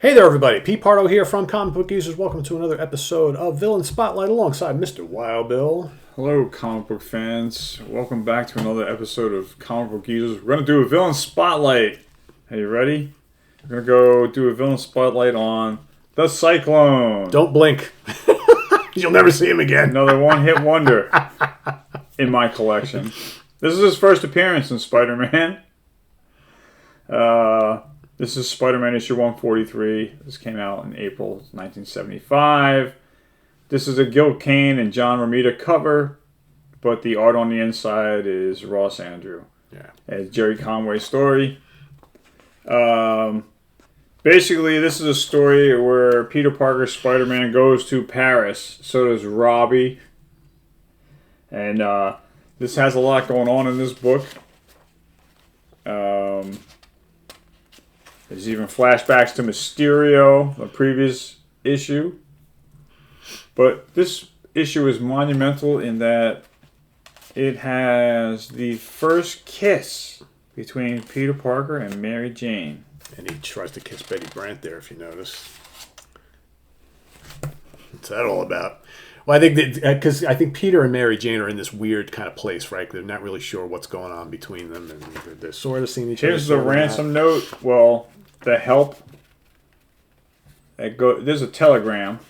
Hey there, everybody. Pete Pardo here from Comic Book Users. Welcome to another episode of Villain Spotlight alongside Mr. Wild Bill. Hello, comic book fans. Welcome back to another episode of Comic Book Users. We're going to do a Villain Spotlight. Are you ready? We're going to go do a Villain Spotlight on the Cyclone. Don't blink. You'll never see him again. Another one-hit wonder in my collection. This is his first appearance in Spider-Man. This is Spider-Man issue 143. This came out in April 1975. This is a Gil Kane and John Romita cover, but the art on the inside is Ross Andrew. Yeah. It's Jerry Conway's story. Basically, this is a story where Peter Parker, Spider-Man, goes to Paris. So does Robbie. And this has a lot going on in this book. There's even flashbacks to Mysterio, the previous issue. But this issue is monumental in that it has the first kiss between Peter Parker and Mary Jane. And he tries to kiss Betty Brant there, if you notice. What's that all about? Well, I think that because I think Peter and Mary Jane are in this weird kind of place, right? They're not really sure what's going on between them, and they're sort of seeing each other. Here's the ransom note. Well, the help. There's a telegram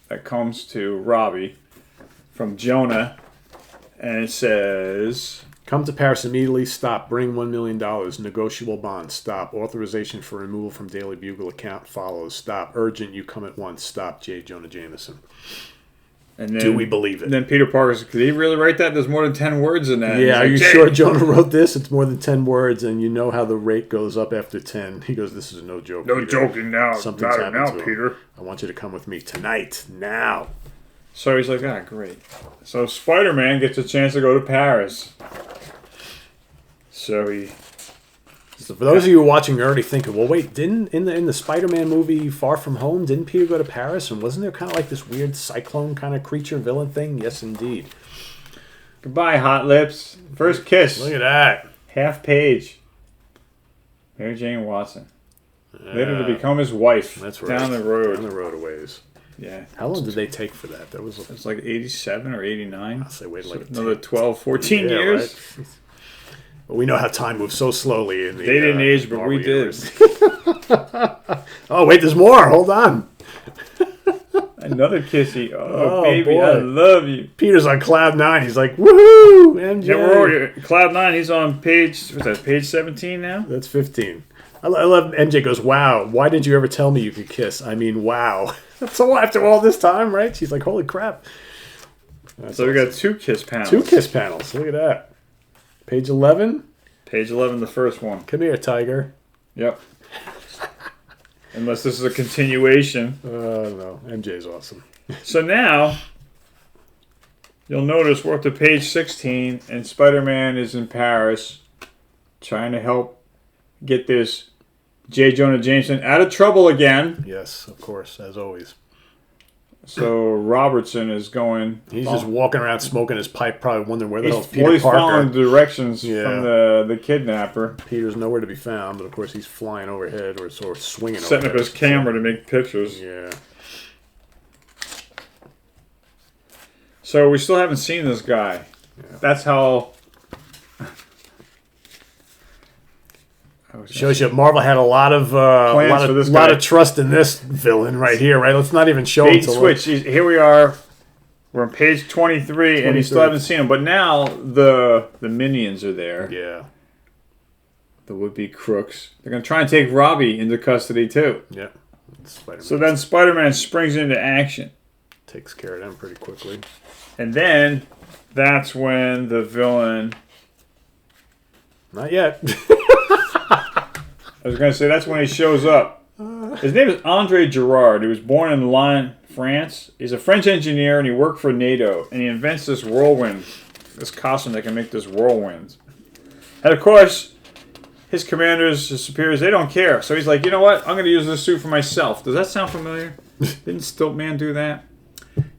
that comes to Robbie from Jonah, and it says, "Come to Paris immediately. Stop. Bring $1 million. Negotiable bond. Stop. Authorization for removal from Daily Bugle account follows. Stop. Urgent. You come at once. Stop. J. Jonah Jameson." And then, do we believe it? And then Peter Parker says, "Did he really write that? There's more than 10 words in that." Yeah, are you sure Jonah wrote this? It's more than 10 words, and you know how the rate goes up after 10. He goes, "This is no joke, No Peter. joking now. Something's Not happened now, to him. Peter. I want you to come with me tonight, now." So he's like, great. So Spider-Man gets a chance to go to Paris. So for those of you watching, you're already thinking, well, wait, didn't in the Spider-Man movie Far From Home, didn't Peter go to Paris? And wasn't there kind of like this weird cyclone kind of creature villain thing? Yes, indeed. Goodbye, hot lips. First kiss. Look at that. Half page. Mary Jane Watson. Later to become his wife. That's right. Down the road. Down the road a ways. Yeah. How long did they take for that? That was It's like 87 or 89. I'll say waited like another 12, 14 years. Right? But we know how time moves so slowly in the They didn't age, but we did. Oh, wait, there's more. Hold on. Another kissy. Oh, Oh, baby, boy. I love you. Peter's on cloud 9. He's like, woohoo, MJ. Yeah, we're already Cloud 9. He's on page, what's that, page 17 now? That's 15. I love MJ goes, wow, why didn't you ever tell me you could kiss? I mean, wow. So after all this time, right? She's like, holy crap. That's So we got two kiss panels. 2 kiss panels. Look at that. Page 11. Page 11, the first one. Come here, tiger. Yep. Unless this is a continuation. No, MJ's awesome. So now, you'll notice we're up to page 16, and Spider-Man is in Paris trying to help get this J. Jonah Jameson out of trouble again. Yes, of course, as always. So Robertson is going... He's just walking around smoking his pipe, probably wondering where the hell's He's Peter Parker. following directions Yeah. from the kidnapper. Peter's nowhere to be found, but of course he's flying overhead or sort of swinging Setting up overhead. his camera to make pictures. Yeah. So we still haven't seen this guy. Yeah. That's how... Shows you Marvel had a lot of trust in this villain right here, right? Let's not even show him. Bait and switch. Here we are. We're on page 23, and you still haven't seen him. But now the minions are there. Yeah. The would-be crooks. They're going to try and take Robbie into custody, too. Yeah. Spider-Man So then Spider-Man springs into action. takes care of them pretty quickly. And then that's when the villain... Not yet. I was going to say, that's when he shows up. His name is Andre Girard. He was born in Lyon, France. He's a French engineer, and he worked for NATO. And he invents this whirlwind, this costume that can make this whirlwind. And, of course, his commanders, his superiors, they don't care. So he's like, you know what? I'm going to use this suit for myself. Does that sound familiar? Didn't Stiltman do that?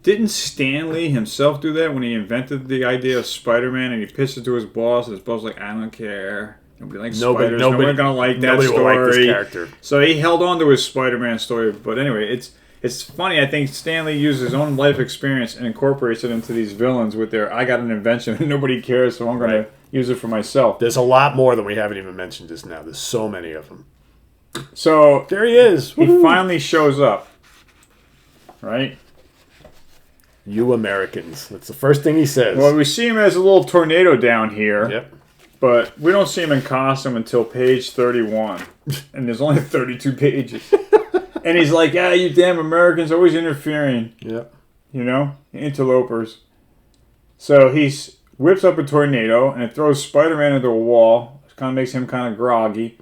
Didn't Stan Lee himself do that when he invented the idea of Spider-Man and he pitched it to his boss, and his boss was like, I don't care. Nobody likes spiders. Nobody's going to like that nobody story. will like this character. So he held on to his Spider-Man story. But anyway, it's funny. I think Stan Lee used his own life experience and incorporates it into these villains with their, I got an invention and nobody cares, so I'm going to use it for myself. There's a lot more than we haven't even mentioned just now. There's so many of them. So there he is. He finally shows up. Right? You Americans. That's the first thing he says. Well, we see him as a little tornado down here. Yep. But we don't see him in costume until page 31. And there's only 32 pages. And he's like, you damn Americans always interfering. Yep. You know? Interlopers. So he whips up a tornado and it throws Spider-Man into a wall. It kind of makes him kind of groggy.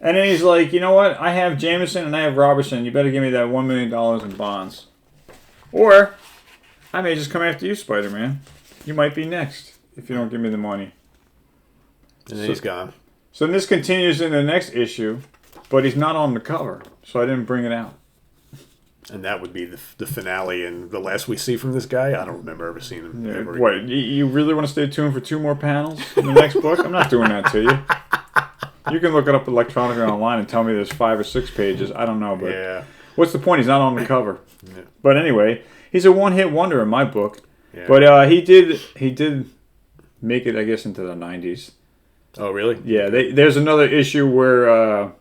And then he's like, you know what? I have Jameson and I have Robertson. You better give me that $1 million in bonds. Or I may just come after you, Spider-Man. You might be next if you don't give me the money. And then he's gone. So this continues in the next issue, but he's not on the cover, so I didn't bring it out. And that would be the finale and the last we see from this guy. I don't remember ever seeing him. Yeah, what, you really want to stay tuned for 2 more panels in the next book? I'm not doing that to you. You can look it up electronically online and tell me there's 5 or 6 pages. I don't know, but what's the point? He's not on the cover. Yeah. But anyway, he's a one-hit wonder in my book. Yeah. But he did make it, I guess, into the 90s. Oh, really? Yeah, there's another issue where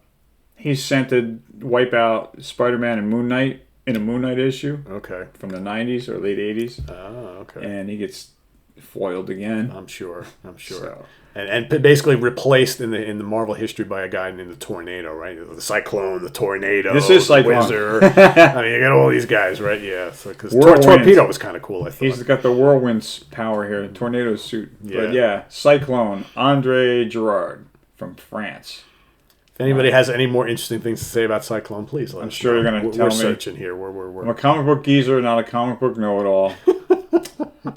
he's sent to wipe out Spider-Man and Moon Knight in a Moon Knight issue. Okay. From the 90s or late 80s. Oh, okay. And he gets foiled again. I'm sure. So. And basically replaced in the Marvel history by a guy named the Tornado, right? The Cyclone, the Tornado, this is the Cyclone. Wizard. I mean, you got all these guys, right? Yeah. Because Torpedo was kind of cool, I thought. He's got the whirlwind's power here, tornado suit. Yeah. But yeah, Cyclone, Andre Girard from France. If anybody has any more interesting things to say about Cyclone, please let us know. I'm sure you're going to tell me. We're searching here. We're I'm a comic book geezer, not a comic book know-it-all.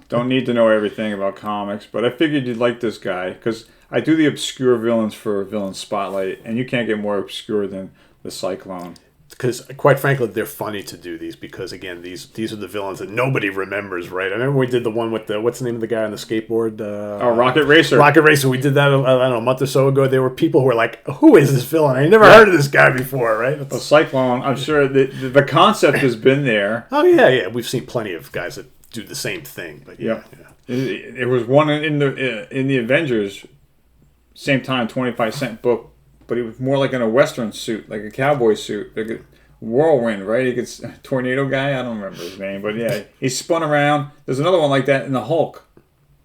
Don't need to know everything about comics, but I figured you'd like this guy because I do the obscure villains for Villain Spotlight, and you can't get more obscure than the Cyclone. Because, quite frankly, they're funny to do these because, again, these are the villains that nobody remembers, right? I remember we did the one with what's the name of the guy on the skateboard? Rocket Racer. Rocket Racer. We did that, I don't know, a month or so ago. There were people who were like, who is this villain? I never heard of this guy before, right? The Cyclone, I'm sure the concept has been there. Oh, yeah. We've seen plenty of guys that do the same thing. But yeah. It was one in the Avengers, same time, 25-cent book. But he was more like in a Western suit, like a cowboy suit. Like a whirlwind, right? He gets Tornado guy. I don't remember his name, but yeah, he spun around. There's another one like that in the Hulk.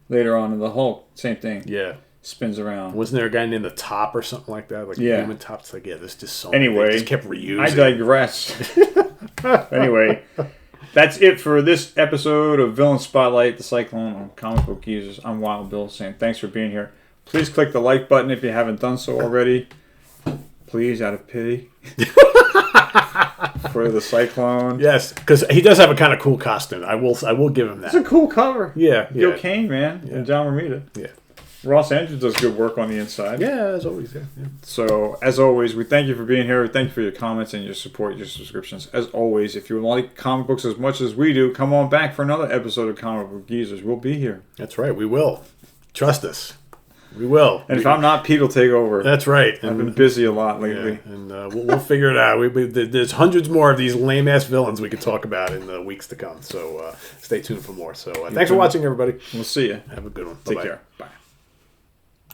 Later on in the Hulk, same thing. Yeah, spins around. Wasn't there a guy named the Top or something like that? Like a human top. It's like there's just so anyway, many. They just kept reusing. I digress. Anyway, that's it for this episode of Villain Spotlight, the Cyclone on Comic Book Geezers. I'm Wild Bill saying thanks for being here. Please click the like button if you haven't done so already. Please, out of pity. For the Cyclone. Yes, because he does have a kind of cool costume. I will give him that. It's a cool cover. Yeah. Gil Kane, man. Yeah. And John Romita. Yeah. Ross Andrews does good work on the inside. Yeah, as always. Yeah. So, as always, we thank you for being here. Thank you for your comments and your support, your subscriptions. As always, if you like comic books as much as we do, come on back for another episode of Comic Book Geezers. We'll be here. That's right. We will. Trust us. We will. And if I'm not, Pete will take over. That's right. I've been busy a lot lately. Yeah, and we'll figure it out. There's hundreds more of these lame-ass villains we could talk about in the weeks to come. So stay tuned for more. So thanks for watching, everybody. We'll see you. Have a good one. Take Bye-bye. care.